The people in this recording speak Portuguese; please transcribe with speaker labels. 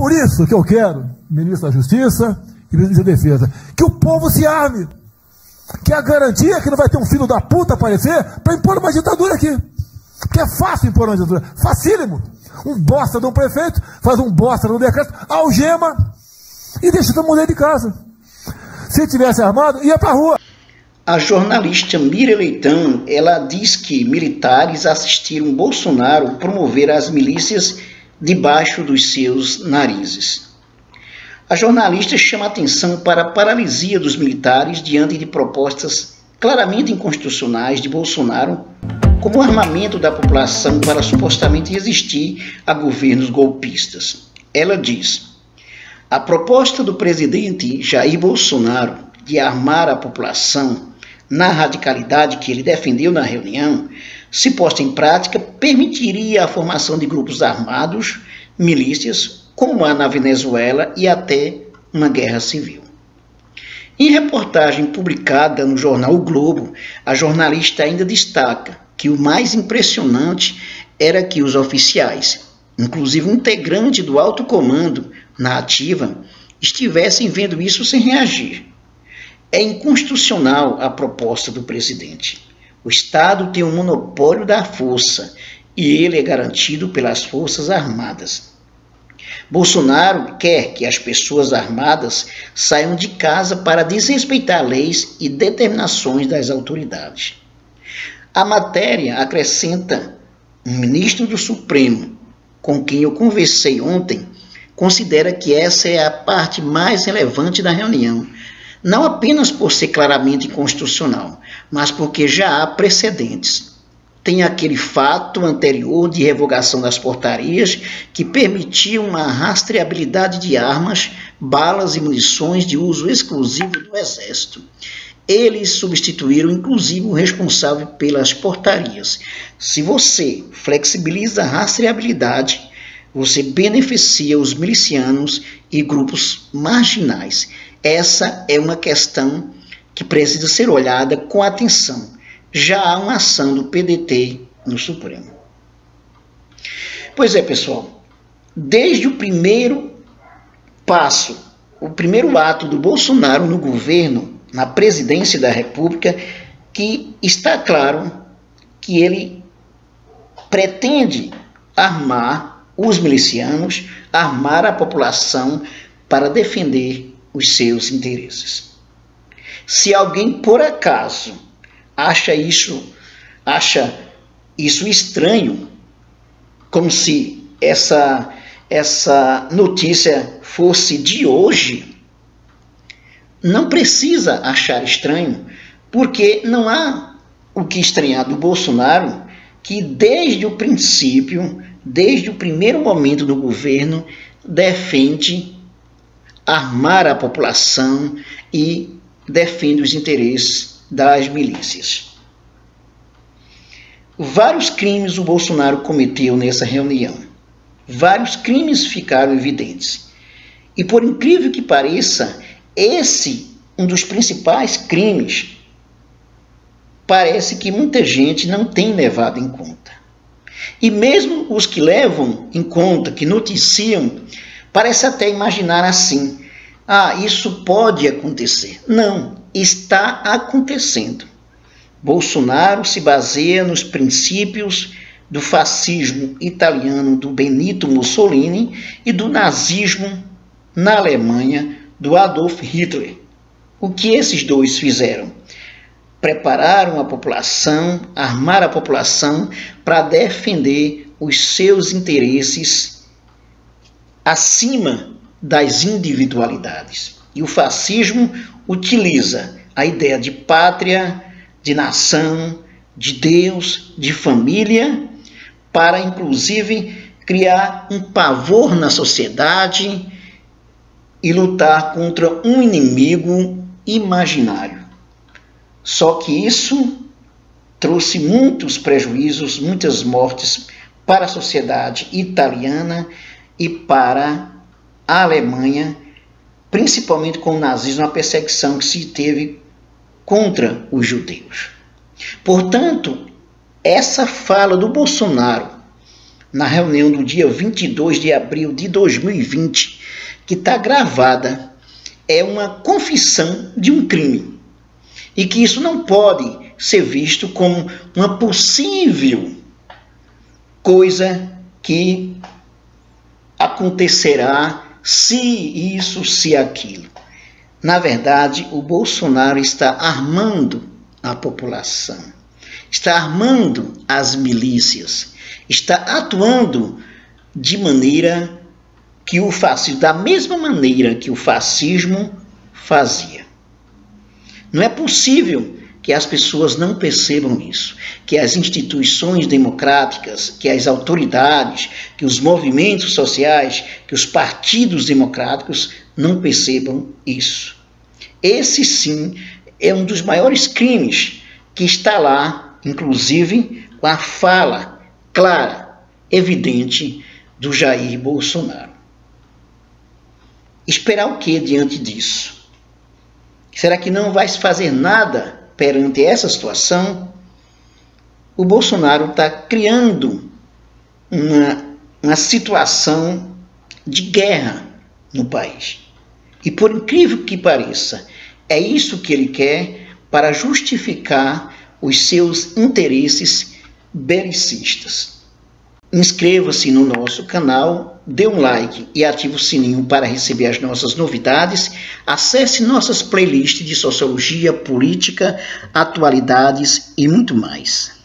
Speaker 1: por isso que eu quero, ministro da Justiça e ministro da Defesa, que o povo se arme, que é a garantia que não vai ter um filho da puta aparecer para impor uma ditadura aqui. Que é fácil impor uma ditadura, facílimo. Um bosta de um prefeito faz um bosta no decreto, algema e deixa todo mundo dentro de casa. Se tivesse armado, ia para a rua.
Speaker 2: A jornalista Miriam Leitão, ela diz que militares assistiram Bolsonaro promover as milícias debaixo dos seus narizes. A jornalista chama atenção para a paralisia dos militares diante de propostas claramente inconstitucionais de Bolsonaro, como o armamento da população para supostamente resistir a governos golpistas. Ela diz: a proposta do presidente Jair Bolsonaro de armar a população na radicalidade que ele defendeu na reunião, se posta em prática, permitiria a formação de grupos armados, milícias, como há na Venezuela, e até uma guerra civil. Em reportagem publicada no jornal O Globo, a jornalista ainda destaca que o mais impressionante era que os oficiais, inclusive um integrante do alto comando na ativa, estivessem vendo isso sem reagir. É inconstitucional a proposta do presidente. O Estado tem o monopólio da força e ele é garantido pelas Forças Armadas. Bolsonaro quer que as pessoas armadas saiam de casa para desrespeitar leis e determinações das autoridades. A matéria acrescenta: um ministro do Supremo, com quem eu conversei ontem, considera que essa é a parte mais relevante da reunião, não apenas por ser claramente inconstitucional, mas porque já há precedentes. Tem aquele fato anterior de revogação das portarias que permitiam uma rastreabilidade de armas, balas e munições de uso exclusivo do Exército. Eles substituíram inclusive o responsável pelas portarias. Se você flexibiliza a rastreabilidade, você beneficia os milicianos e grupos marginais. Essa é uma questão que precisa ser olhada com atenção. Já há uma ação do PDT no Supremo. Pois é, pessoal, desde o primeiro passo, o primeiro ato do Bolsonaro no governo, na presidência da República, que está claro que ele pretende armar os milicianos, armar a população para defender os seus interesses. Se alguém, por acaso, acha isso estranho, como se essa notícia fosse de hoje, não precisa achar estranho, porque não há o que estranhar do Bolsonaro, que desde o princípio, desde o primeiro momento do governo, defende armar a população e defende os interesses das milícias. Vários crimes o Bolsonaro cometeu nessa reunião. Vários crimes ficaram evidentes. E por incrível que pareça, esse, um dos principais crimes, parece que muita gente não tem levado em conta. E mesmo os que levam em conta, que noticiam, parece até imaginar assim: isso pode acontecer. Não, está acontecendo. Bolsonaro se baseia nos princípios do fascismo italiano do Benito Mussolini e do nazismo na Alemanha do Adolf Hitler. O que esses dois fizeram? Prepararam a população, armar a população para defender os seus interesses acima das individualidades. E o fascismo utiliza a ideia de pátria, de nação, de Deus, de família, para inclusive criar um pavor na sociedade e lutar contra um inimigo imaginário. Só que isso trouxe muitos prejuízos, muitas mortes para a sociedade italiana e para a Alemanha, principalmente com o nazismo, a perseguição que se teve contra os judeus. Portanto, essa fala do Bolsonaro na reunião do dia 22 de abril de 2020, que está gravada, é uma confissão de um crime. E que isso não pode ser visto como uma possível coisa que acontecerá se isso, se aquilo. Na verdade, o Bolsonaro está armando a população, está armando as milícias, está atuando de maneira que o fascismo, da mesma maneira que o fascismo fazia. Não é possível que as pessoas não percebam isso, que as instituições democráticas, que as autoridades, que os movimentos sociais, que os partidos democráticos não percebam isso. Esse sim é um dos maiores crimes que está lá, inclusive com a fala clara, evidente do Jair Bolsonaro. Esperar o que diante disso? Será que não vai se fazer nada perante essa situação? O Bolsonaro está criando uma situação de guerra no país. E por incrível que pareça, é isso que ele quer para justificar os seus interesses belicistas. Inscreva-se no nosso canal, dê um like e ative o sininho para receber as nossas novidades. Acesse nossas playlists de sociologia, política, atualidades e muito mais.